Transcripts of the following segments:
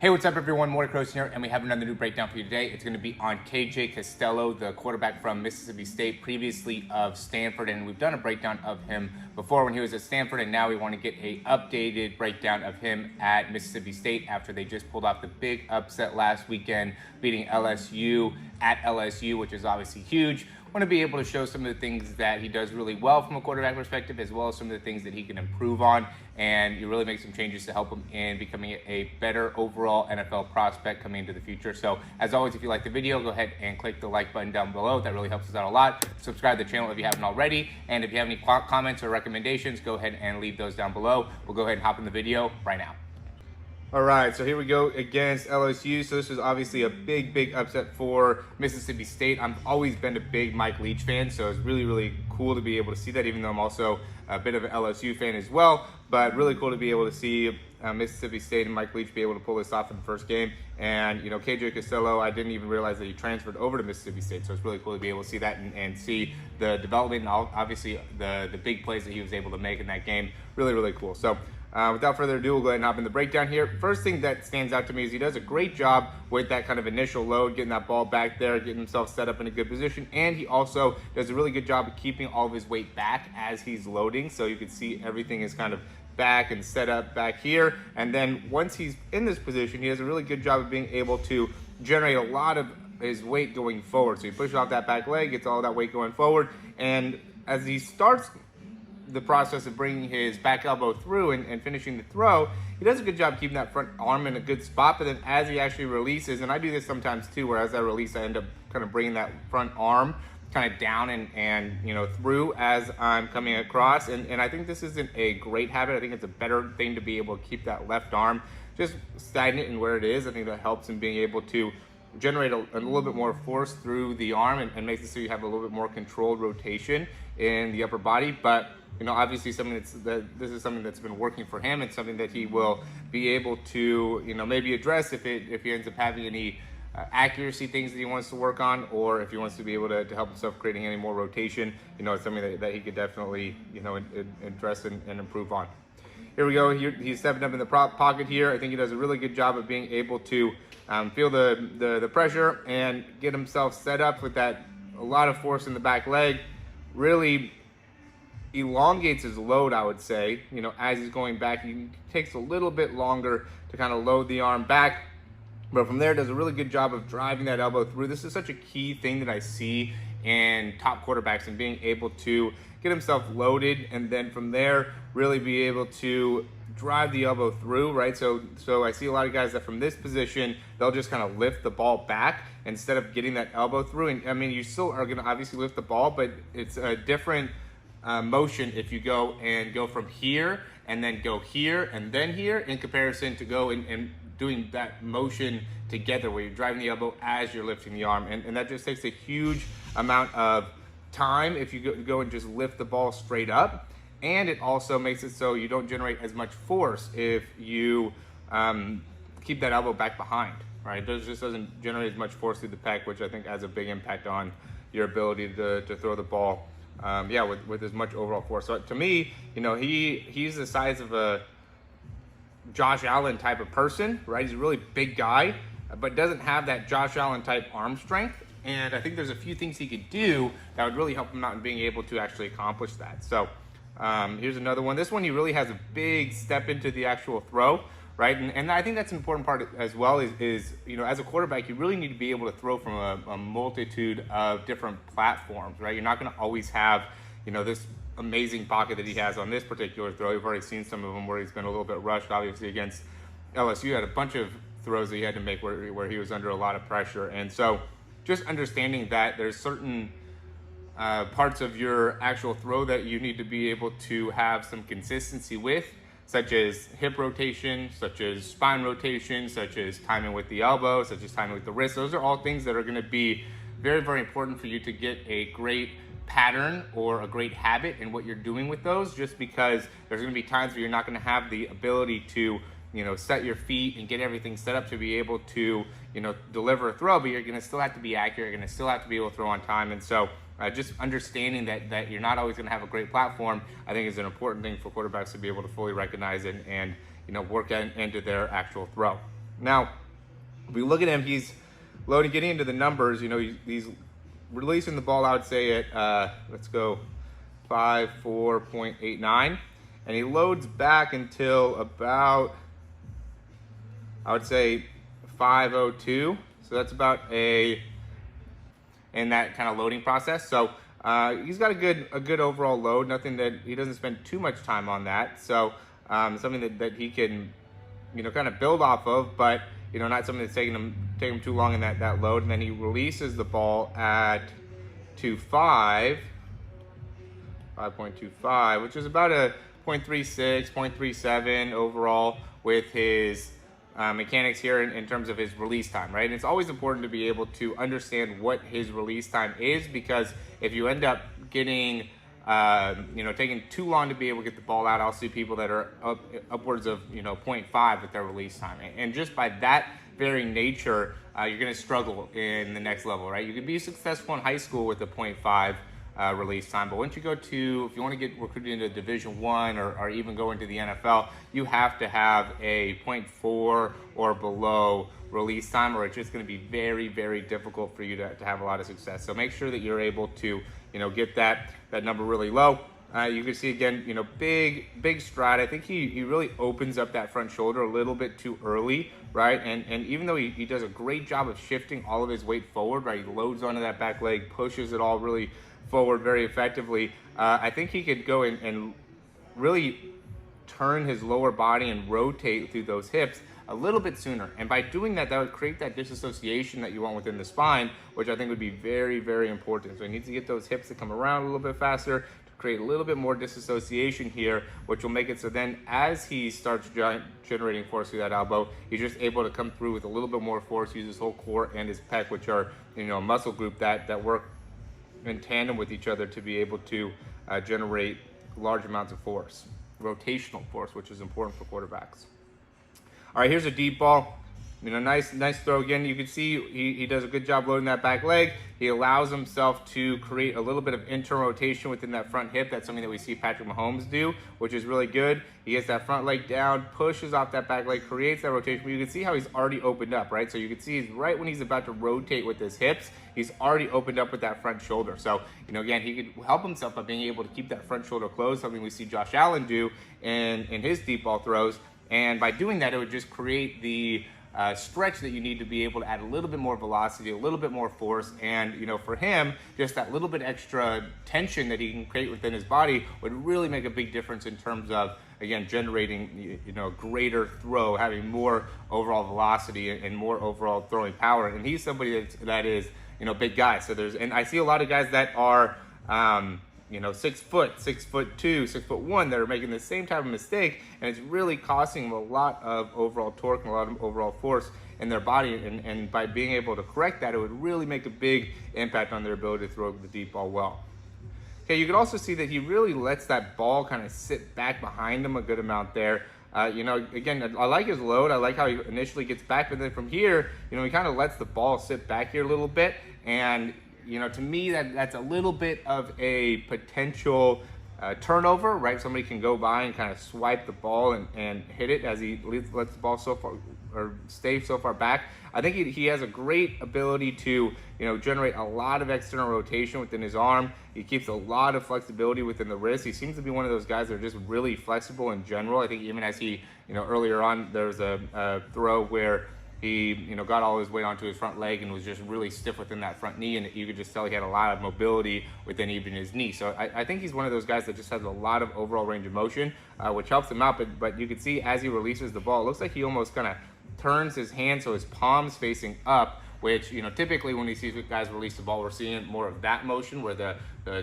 Hey, what's up everyone? Morey Croson here, and we have another new breakdown for you today. It's going to be on KJ Costello, the quarterback from Mississippi State, previously of Stanford, and we've done a breakdown of him before when he was at Stanford, and now we want to get an updated breakdown of him at Mississippi State after they just pulled off the big upset last weekend, beating LSU at LSU, which is obviously huge. Want to be able to show some of the things that he does really well from a quarterback perspective, as well as some of the things that he can improve on, and you really make some changes to help him in becoming a better overall NFL prospect coming into the future. So as always, if you like the video, go ahead and click the like button down below. That really helps us out a lot. Subscribe to the channel if you haven't already, and if you have any comments or recommendations, go ahead and leave those down below. We'll go ahead and hop in the video right now. All right, so here we go against LSU. So this is obviously a big upset for Mississippi State. I've always been a big Mike Leach fan, so it's really cool to be able to see that, even though I'm also a bit of an LSU fan as well. But really cool to be able to see Mississippi State and Mike Leach be able to pull this off in the first game. And, you know, KJ Costello, I didn't even realize that he transferred over to Mississippi State. So it's really cool to be able to see that and see the development and obviously the big plays that he was able to make in that game. Really cool. So without further ado, we'll go ahead and hop in the breakdown here. First thing that stands out to me is he does a great job with that kind of initial load, getting that ball back there, getting himself set up in a good position. And he also does a really good job of keeping all of his weight back as he's loading. So you can see everything is kind of back and set up back here. And then once he's in this position, he does a really good job of being able to generate a lot of his weight going forward. So he pushes off that back leg, gets all that weight going forward. And as he starts the process of bringing his back elbow through and finishing the throw, he does a good job keeping that front arm in a good spot. But then as he actually releases, and I do this sometimes too, where as I release, I end up kind of bringing that front arm kind of down and you know, through as I'm coming across. And I think this isn't a great habit. I think it's a better thing to be able to keep that left arm just stagnant in where it is. I think that helps in being able to generate a little bit more force through the arm and makes it so you have a little bit more controlled rotation in the upper body. But you know, obviously this is something that's been working for him, and something that he will be able to, you know, maybe address if he ends up having any accuracy things that he wants to work on, or if he wants to be able to help himself creating any more rotation. You know, it's something that he could definitely, you know, address and improve on. Here we go. He's stepping up in the pocket here. I think he does a really good job of being able to feel the pressure and get himself set up with that a lot of force in the back leg. Really elongates his load, I would say. You know, as he's going back, he takes a little bit longer to kind of load the arm back, but from there does a really good job of driving that elbow through. This is such a key thing that I see in top quarterbacks, and being able to get himself loaded and then from there really be able to drive the elbow through, right? So I see a lot of guys that from this position, they'll just kind of lift the ball back instead of getting that elbow through. And I mean, you still are going to obviously lift the ball, but it's a different motion if you go from here and then go here and then here, in comparison to go and doing that motion together where you're driving the elbow as you're lifting the arm. And that just takes a huge amount of time if you go and just lift the ball straight up. And it also makes it so you don't generate as much force if you keep that elbow back behind, right? It just doesn't generate as much force through the pec, which I think has a big impact on your ability to throw the ball with as much overall force. So to me, you know, he's the size of a Josh Allen type of person, right? He's a really big guy, but doesn't have that Josh Allen type arm strength. And I think there's a few things he could do that would really help him out in being able to actually accomplish that. So here's another one. This one, he really has a big step into the actual throw, right? And I think that's an important part as well is, you know, as a quarterback, you really need to be able to throw from a multitude of different platforms, right? You're not going to always have, you know, this amazing pocket that he has on this particular throw. You've already seen some of them where he's been a little bit rushed, obviously against LSU. He had a bunch of throws that he had to make where he was under a lot of pressure. And so just understanding that there's certain parts of your actual throw that you need to be able to have some consistency with, such as hip rotation, such as spine rotation, such as timing with the elbow, such as timing with the wrist. Those are all things that are going to be very important for you to get a great pattern or a great habit in what you're doing with those, just because there's going to be times where you're not going to have the ability to, you know, set your feet and get everything set up to be able to, you know, deliver a throw, but you're going to still have to be accurate. You're going to still have to be able to throw on time. And so just understanding that you're not always going to have a great platform, I think is an important thing for quarterbacks to be able to fully recognize and you know, work into their actual throw. Now, if we look at him, he's loading, getting into the numbers, he's releasing the ball, I would say at, let's go 5.4.89, and he loads back until about, I would say 5.02. So that's about in that kind of loading process. So he's got a good overall load. Nothing that he doesn't spend too much time on that. So something that he can, kind of build off of, but not something that's taking him too long in that load. And then he releases the ball at 5.25, which is about a 0.36, 0.37 overall with his mechanics here in terms of his release time, right? And it's always important to be able to understand what his release time is, because if you end up getting, taking too long to be able to get the ball out, I'll see people that are upwards of, 0.5 with their release time. And just by that very nature, you're going to struggle in the next level, right? You can be successful in high school with a 0.5 release time, but once you go to, if you want to get recruited into Division I or even go into the NFL, you have to have a 0.4 or below release time, or it's just going to be very, very difficult for you to have a lot of success. So make sure that you're able to, get that number really low. You can see again, big stride. I think he really opens up that front shoulder a little bit too early, right? And even though he does a great job of shifting all of his weight forward, right? He loads onto that back leg, pushes it all really forward very effectively. I think he could go and really turn his lower body and rotate through those hips a little bit sooner. And by doing that, that would create that disassociation that you want within the spine, which I think would be very, very important. So he needs to get those hips to come around a little bit faster, create a little bit more disassociation here, which will make it so then as he starts generating force through that elbow, he's just able to come through with a little bit more force, use his whole core and his pec, which are, a muscle group that work in tandem with each other to be able to generate large amounts of force, rotational force, which is important for quarterbacks. All right, here's a deep ball. Nice throw again. You can see he does a good job loading that back leg. He allows himself to create a little bit of internal rotation within that front hip. That's something that we see Patrick Mahomes do, which is really good. He gets that front leg down, pushes off that back leg, creates that rotation. But you can see how he's already opened up, right? So you can see he's right when he's about to rotate with his hips, he's already opened up with that front shoulder. So, again, he could help himself by being able to keep that front shoulder closed, something we see Josh Allen do in his deep ball throws. And by doing that, it would just create the stretch that you need to be able to add a little bit more velocity, a little bit more force, and for him, just that little bit extra tension that he can create within his body would really make a big difference in terms of, again, generating greater throw, having more overall velocity and more overall throwing power. And he's somebody that is big guy. So and I see a lot of guys that are 6 foot, 6'2", 6'1", that are making the same type of mistake, and it's really costing them a lot of overall torque and a lot of overall force in their body. And by being able to correct that, it would really make a big impact on their ability to throw the deep ball well. Okay, you can also see that he really lets that ball kind of sit back behind him a good amount there. Again, I like his load. I like how he initially gets back, but then from here, he kind of lets the ball sit back here a little bit. And to me, that's a little bit of a potential turnover, right? Somebody can go by and kind of swipe the ball and hit it as he lets the ball so far or stay so far back. I think he has a great ability to generate a lot of external rotation within his arm. He keeps a lot of flexibility within the wrist. He seems to be one of those guys that are just really flexible in general. I think even as he earlier on, there was a throw where he, got all his weight onto his front leg and was just really stiff within that front knee, and you could just tell he had a lot of mobility within even his knee. So I think he's one of those guys that just has a lot of overall range of motion, which helps him out. But you can see as he releases the ball, it looks like he almost kind of turns his hand so his palm's facing up, which, typically when we see guys release the ball, we're seeing more of that motion where the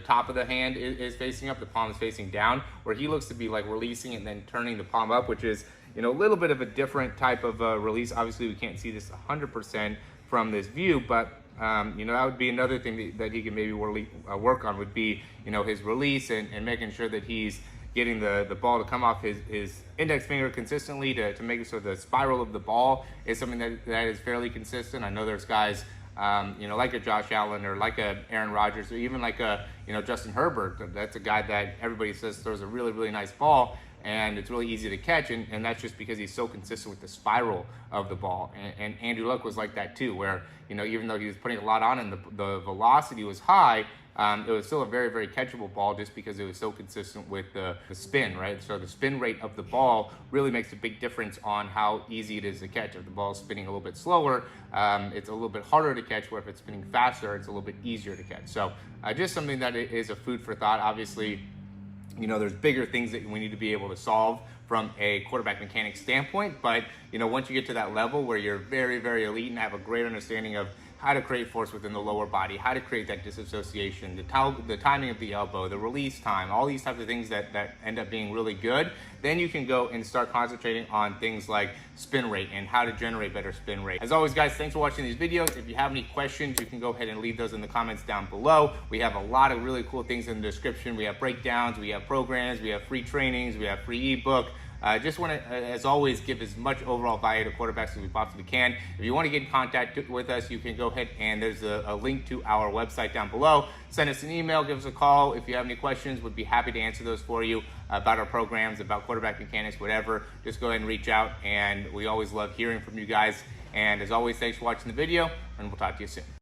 top of the hand is facing up, the palm is facing down, where he looks to be like releasing it and then turning the palm up, which is a little bit of a different type of release. Obviously, we can't see this 100% from this view, but that would be another thing that he can maybe work on would be, his release and making sure that he's getting the ball to come off his index finger consistently to make it so the spiral of the ball is something that is fairly consistent. I know there's guys like a Josh Allen or like a Aaron Rodgers or even like a Justin Herbert. That's a guy that everybody says throws a really, really nice ball, and it's really easy to catch, and that's just because he's so consistent with the spiral of the ball. And Andrew Luck was like that too, where even though he was putting a lot on and the velocity was high, it was still a very, very catchable ball just because it was so consistent with the spin, right? So the spin rate of the ball really makes a big difference on how easy it is to catch. If the ball is spinning a little bit slower, it's a little bit harder to catch, where if it's spinning faster, it's a little bit easier to catch. So just something that is a food for thought. Obviously, there's bigger things that we need to be able to solve from a quarterback mechanics standpoint. But, once you get to that level where you're very, very elite and have a great understanding of how to create force within the lower body, how to create that disassociation, the timing of the elbow, the release time, all these types of things that end up being really good, then you can go and start concentrating on things like spin rate and how to generate better spin rate. As always, guys, thanks for watching these videos. If you have any questions, you can go ahead and leave those in the comments down below. We have a lot of really cool things in the description. We have breakdowns, we have programs, we have free trainings, we have free ebook. Just want to, as always, give as much overall value to quarterbacks as we possibly can. If you want to get in contact with us, you can go ahead and there's a link to our website down below. Send us an email, give us a call. If you have any questions, we'd be happy to answer those for you about our programs, about quarterback mechanics, whatever. Just go ahead and reach out, and we always love hearing from you guys. And as always, thanks for watching the video, and we'll talk to you soon.